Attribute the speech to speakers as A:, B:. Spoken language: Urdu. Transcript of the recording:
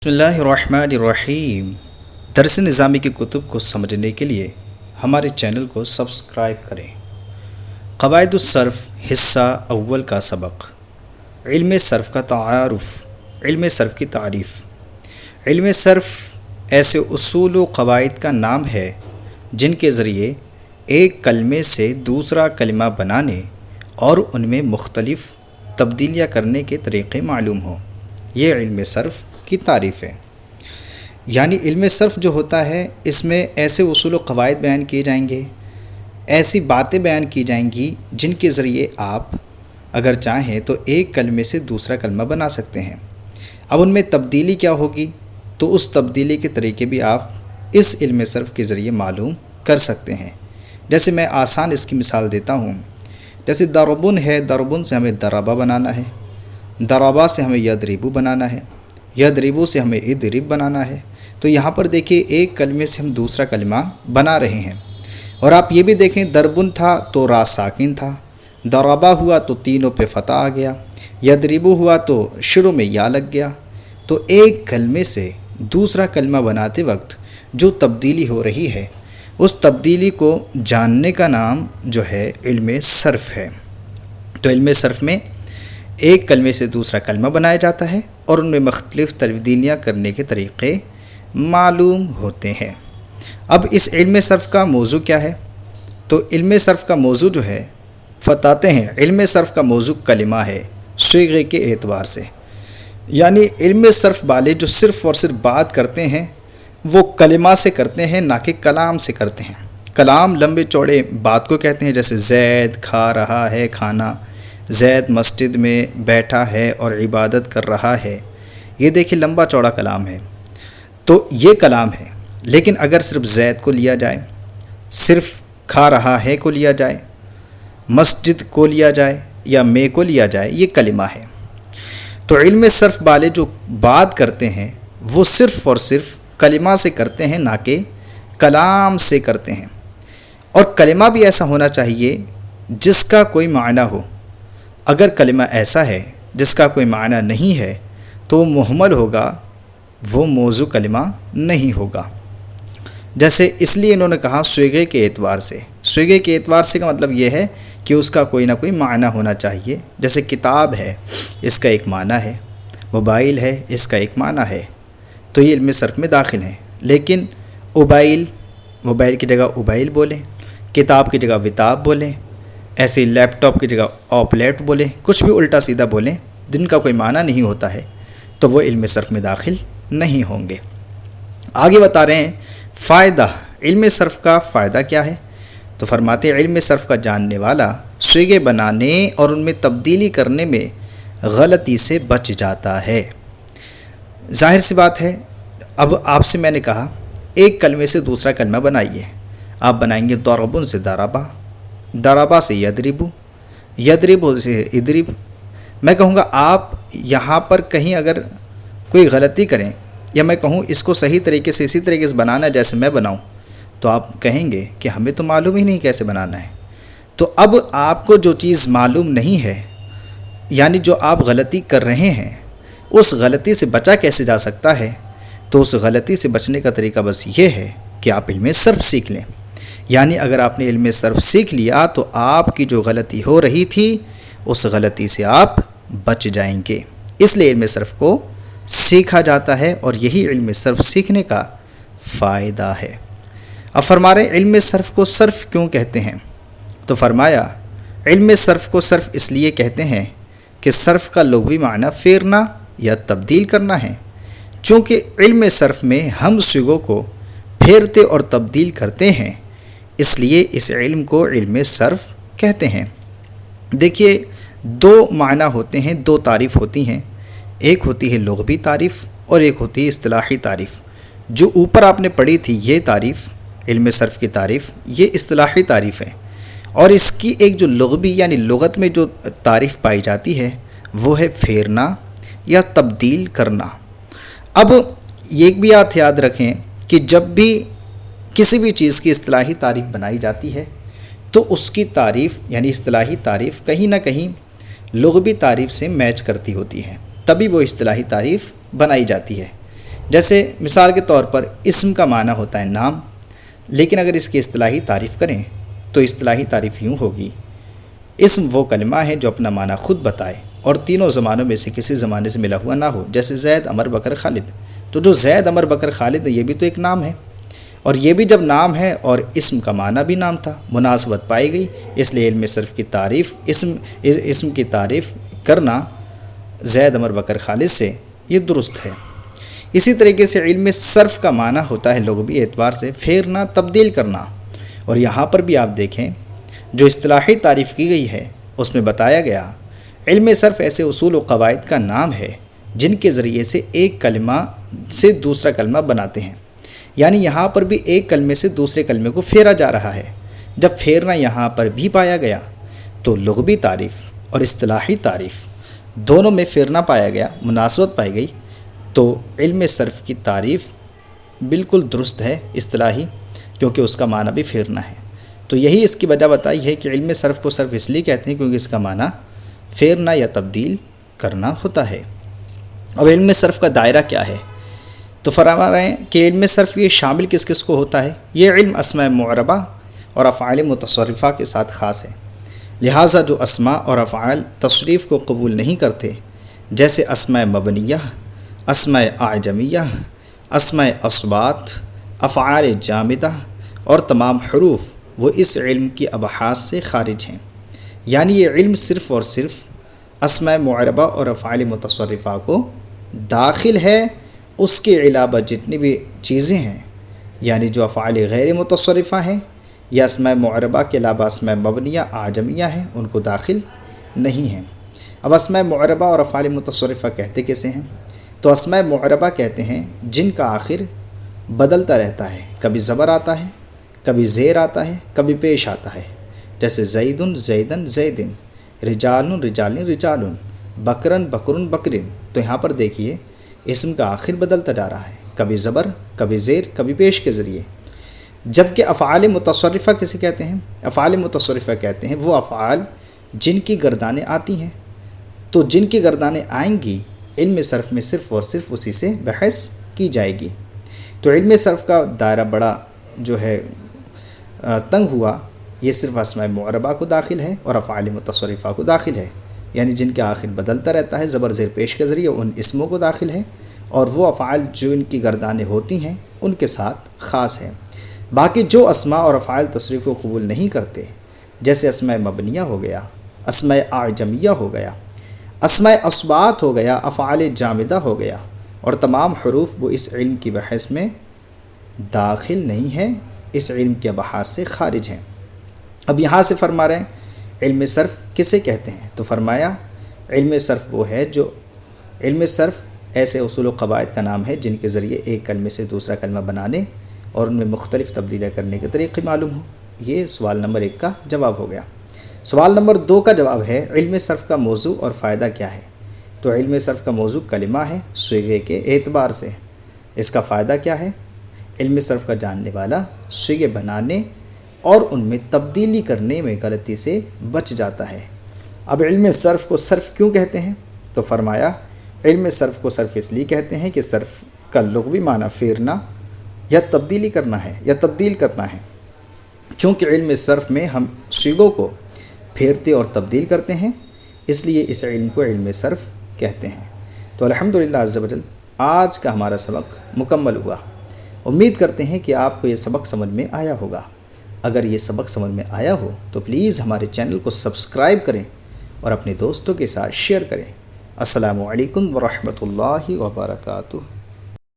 A: بسم اللہ الرحمن الرحیم۔ درس نظامی کی کتب کو سمجھنے کے لیے ہمارے چینل کو سبسکرائب کریں۔ قواعد الصرف حصہ اول کا سبق، علم صرف کا تعارف، علم صرف کی تعریف۔ علم صرف ایسے اصول و قواعد کا نام ہے جن کے ذریعے ایک کلمے سے دوسرا کلمہ بنانے اور ان میں مختلف تبدیلیاں کرنے کے طریقے معلوم ہوں۔ یہ علم صرف کی تعریف ہے۔ یعنی علم صرف جو ہوتا ہے اس میں ایسے اصول و قواعد بیان کیے جائیں گے، ایسی باتیں بیان کی جائیں گی جن کے ذریعے آپ اگر چاہیں تو ایک کلمے سے دوسرا کلمہ بنا سکتے ہیں۔ اب ان میں تبدیلی کیا ہوگی تو اس تبدیلی کے طریقے بھی آپ اس علم صرف کے ذریعے معلوم کر سکتے ہیں۔ جیسے میں آسان اس کی مثال دیتا ہوں، جیسے دربن ہے، دربن سے ہمیں دربا بنانا ہے، دربا سے ہمیں یدریبو بنانا ہے، یدریبو سے ہمیں ادرب بنانا ہے۔ تو یہاں پر دیکھیں ایک کلمے سے ہم دوسرا کلمہ بنا رہے ہیں۔ اور آپ یہ بھی دیکھیں دربن تھا تو را ساکن تھا، دربا ہوا تو تینوں پہ فتح آ گیا، یدریبو ہوا تو شروع میں یا لگ گیا۔ تو ایک کلمے سے دوسرا کلمہ بناتے وقت جو تبدیلی ہو رہی ہے اس تبدیلی کو جاننے کا نام جو ہے علم صرف ہے۔ تو علم صرف میں ایک کلمے سے دوسرا کلمہ بنایا جاتا ہے اور ان میں مختلف تبدیلیاں کرنے کے طریقے معلوم ہوتے ہیں۔ اب اس علم صرف کا موضوع کیا ہے؟ تو علم صرف کا موضوع جو ہے بتاتے ہیں، علم صرف کا موضوع کلمہ ہے صیغے کے اعتبار سے۔ یعنی علم صرف والے جو صرف اور صرف بات کرتے ہیں وہ کلمہ سے کرتے ہیں، نہ کہ کلام سے کرتے ہیں۔ کلام لمبے چوڑے بات کو کہتے ہیں، جیسے زید کھا رہا ہے کھانا، زید مسجد میں بیٹھا ہے اور عبادت کر رہا ہے۔ یہ دیکھیں لمبا چوڑا کلام ہے، تو یہ کلام ہے۔ لیکن اگر صرف زید کو لیا جائے، صرف کھا رہا ہے کو لیا جائے، مسجد کو لیا جائے یا میں کو لیا جائے، یہ کلمہ ہے۔ تو علم صرف والے جو بات کرتے ہیں وہ صرف اور صرف کلمہ سے کرتے ہیں، نہ کہ کلام سے کرتے ہیں۔ اور کلمہ بھی ایسا ہونا چاہیے جس کا کوئی معنی ہو۔ اگر کلمہ ایسا ہے جس کا کوئی معنی نہیں ہے تو وہ مہمل ہوگا، وہ موضوع کلمہ نہیں ہوگا۔ جیسے اس لیے انہوں نے کہا صیغے کے اعتبار سے۔ صیغے کے اعتبار سے کا مطلب یہ ہے کہ اس کا کوئی نہ کوئی معنی ہونا چاہیے۔ جیسے کتاب ہے، اس کا ایک معنی ہے، موبائل ہے، اس کا ایک معنی ہے، تو یہ علم صرف میں داخل ہیں۔ لیکن موبائل کی جگہ اوبائل بولیں، کتاب کی جگہ وتاب بولیں، ایسے لیپ ٹاپ کی جگہ آپلیٹ بولیں، کچھ بھی الٹا سیدھا بولیں جن کا کوئی معنی نہیں ہوتا ہے تو وہ علم صرف میں داخل نہیں ہوں گے۔ آگے بتا رہے ہیں فائدہ، علم صرف کا فائدہ کیا ہے؟ تو فرماتے ہیں علم صرف کا جاننے والا صیغے بنانے اور ان میں تبدیلی کرنے میں غلطی سے بچ جاتا ہے۔ ظاہر سی بات ہے، اب آپ سے میں نے کہا ایک کلمے سے دوسرا کلمہ بنائیے، آپ بنائیں گے دربن سے دربا، دربا سے یدربو، یدربو سے ادرب۔ میں کہوں گا آپ یہاں پر کہیں اگر کوئی غلطی کریں یا میں کہوں اس کو صحیح طریقے سے اسی طریقے سے بنانا ہے جیسے میں بناؤں، تو آپ کہیں گے کہ ہمیں تو معلوم ہی نہیں کیسے بنانا ہے۔ تو اب آپ کو جو چیز معلوم نہیں ہے، یعنی جو آپ غلطی کر رہے ہیں، اس غلطی سے بچا کیسے جا سکتا ہے؟ تو اس غلطی سے بچنے کا طریقہ بس یہ ہے کہ آپ علم صرف سیکھ لیں۔ یعنی اگر آپ نے علم صرف سیکھ لیا تو آپ کی جو غلطی ہو رہی تھی اس غلطی سے آپ بچ جائیں گے۔ اس لیے علم صرف کو سیکھا جاتا ہے اور یہی علم صرف سیکھنے کا فائدہ ہے۔ اب فرما رہے علم صرف کو صرف کیوں کہتے ہیں؟ تو فرمایا علم صرف کو صرف اس لیے کہتے ہیں کہ صرف کا لغوی معنی پھیرنا یا تبدیل کرنا ہے۔ چونکہ علم صرف میں ہم صیغوں کو پھیرتے اور تبدیل کرتے ہیں، اس لیے اس علم کو علم صرف کہتے ہیں۔ دیکھیے دو معنی ہوتے ہیں، دو تعریف ہوتی ہیں، ایک ہوتی ہے لغوی تعریف اور ایک ہوتی ہے اصطلاحی تعریف۔ جو اوپر آپ نے پڑھی تھی یہ تعریف، علم صرف کی تعریف، یہ اصطلاحی تعریف ہے، اور اس کی ایک جو لغوی یعنی لغت میں جو تعریف پائی جاتی ہے وہ ہے پھیرنا یا تبدیل کرنا۔ اب یہ بھی یاد رکھیں کہ جب بھی کسی بھی چیز کی اصطلاحی تعریف بنائی جاتی ہے تو اس کی تعریف یعنی اصطلاحی تعریف کہیں نہ کہیں لغوی تعریف سے میچ کرتی ہوتی ہے، تبھی وہ اصطلاحی تعریف بنائی جاتی ہے۔ جیسے مثال کے طور پر اسم کا معنی ہوتا ہے نام، لیکن اگر اس کی اصطلاحی تعریف کریں تو اصطلاحی تعریف یوں ہوگی: اسم وہ کلمہ ہے جو اپنا معنی خود بتائے اور تینوں زمانوں میں سے کسی زمانے سے ملا ہوا نہ ہو، جیسے زید، عمر، بکر، خالد۔ تو جو زید، عمر، بکر، خالد ہے، یہ بھی تو ایک نام ہے، اور یہ بھی جب نام ہے اور اسم کا معنی بھی نام تھا، مناسبت پائی گئی، اس لیے علم صرف کی تعریف اسم کی تعریف کرنا زید، عمر، بکر، خالد سے یہ درست ہے۔ اسی طریقے سے علم صرف کا معنی ہوتا ہے لغوی اعتبار سے پھیرنا، تبدیل کرنا، اور یہاں پر بھی آپ دیکھیں جو اصطلاحی تعریف کی گئی ہے اس میں بتایا گیا علم صرف ایسے اصول و قواعد کا نام ہے جن کے ذریعے سے ایک کلمہ سے دوسرا کلمہ بناتے ہیں، یعنی یہاں پر بھی ایک کلمے سے دوسرے کلمے کو پھیرا جا رہا ہے۔ جب پھیرنا یہاں پر بھی پایا گیا تو لغوی تعریف اور اصطلاحی تعریف دونوں میں پھیرنا پایا گیا، مناسبت پائی گئی، تو علم صرف کی تعریف بالکل درست ہے اصطلاحی، کیونکہ اس کا معنی بھی پھیرنا ہے۔ تو یہی اس کی وجہ بتائی ہے کہ علم صرف کو صرف اس لیے کہتے ہیں کیونکہ اس کا معنی پھیرنا یا تبدیل کرنا ہوتا ہے۔ اب علم صرف کا دائرہ کیا ہے؟ تو فرما رہے ہیں کہ علم صرف یہ شامل کس کس کو ہوتا ہے؟ یہ علم اسماء معربہ اور افعال متصرفہ کے ساتھ خاص ہے، لہٰذا جو اسماء اور افعال تصریف کو قبول نہیں کرتے، جیسے اسماء مبنیہ، اسماء اعجمیہ، اسماء اصوات، افعال جامدہ اور تمام حروف، وہ اس علم کی ابحاث سے خارج ہیں۔ یعنی یہ علم صرف اور صرف اسماء معربہ اور افعال متصرفہ کو داخل ہے، اس کے علاوہ جتنی بھی چیزیں ہیں، یعنی جو افعال غیر متصرفہ ہیں یا اسماء معربہ کے علاوہ اسماء مبنیہ اعجمیہ ہیں، ان کو داخل نہیں ہیں۔ اب اسماء معربہ اور افعال متصرفہ کہتے کیسے ہیں؟ تو اسماء معربہ کہتے ہیں جن کا آخر بدلتا رہتا ہے، کبھی زبر آتا ہے، کبھی زیر آتا ہے، کبھی پیش آتا ہے، جیسے زیدن زیدن زیدن، رجالن رجالن رجالن، بکرن بکرن بکرن۔ تو یہاں پر دیکھیے اسم کا آخر بدلتا جا رہا ہے، کبھی زبر، کبھی زیر، کبھی پیش کے ذریعے۔ جبکہ افعال متصرفہ کسے کہتے ہیں؟ افعال متصرفہ کہتے ہیں وہ افعال جن کی گردانیں آتی ہیں، تو جن کی گردانیں آئیں گی علم صرف میں صرف اور صرف اسی سے بحث کی جائے گی۔ تو علم صرف کا دائرہ بڑا جو ہے تنگ ہوا، یہ صرف اسماء معربہ کو داخل ہے اور افعال متصرفہ کو داخل ہے، یعنی جن کے آخر بدلتا رہتا ہے زبر زیر پیش کے ذریعے، ان اسموں کو داخل ہے، اور وہ افعال جو ان کی گردانیں ہوتی ہیں ان کے ساتھ خاص ہے۔ باقی جو اسماء اور افعال تصریف کو قبول نہیں کرتے، جیسے اسماء مبنیہ ہو گیا، اسماء اعجمیہ ہو گیا، اسماء اصوات ہو گیا، افعال جامدہ ہو گیا، اور تمام حروف، وہ اس علم کی بحث میں داخل نہیں ہیں، اس علم کے بحث سے خارج ہیں۔ اب یہاں سے فرما رہے ہیں علم صرف کسے کہتے ہیں؟ تو فرمایا علم صرف وہ ہے جو علم صرف ایسے اصول و قواعد کا نام ہے جن کے ذریعے ایک کلمے سے دوسرا کلمہ بنانے اور ان میں مختلف تبدیلیاں کرنے کے طریقے معلوم ہوں۔ یہ سوال نمبر 1 کا جواب ہو گیا۔ سوال نمبر 2 کا جواب ہے علم صرف کا موضوع اور فائدہ کیا ہے؟ تو علم صرف کا موضوع کلمہ ہے صیغے کے اعتبار سے۔ اس کا فائدہ کیا ہے؟ علم صرف کا جاننے والا صیغے بنانے اور ان میں تبدیلی کرنے میں غلطی سے بچ جاتا ہے۔ اب علم صرف کو صرف کیوں کہتے ہیں؟ تو فرمایا علم صرف کو صرف اس لیے کہتے ہیں کہ صرف کا لغوی معنی پھیرنا یا تبدیلی کرنا ہے یا تبدیل کرنا ہے۔ چونکہ علم صرف میں ہم صیغوں کو پھیرتے اور تبدیل کرتے ہیں، اس لیے اس علم کو علم صرف کہتے ہیں۔ تو الحمدللہ عز و جل آج کا ہمارا سبق مکمل ہوا۔ امید کرتے ہیں کہ آپ کو یہ سبق سمجھ میں آیا ہوگا۔ اگر یہ سبق سمجھ میں آیا ہو تو پلیز ہمارے چینل کو سبسکرائب کریں اور اپنے دوستوں کے ساتھ شیئر کریں۔ السلام علیکم ورحمۃ اللہ وبرکاتہ۔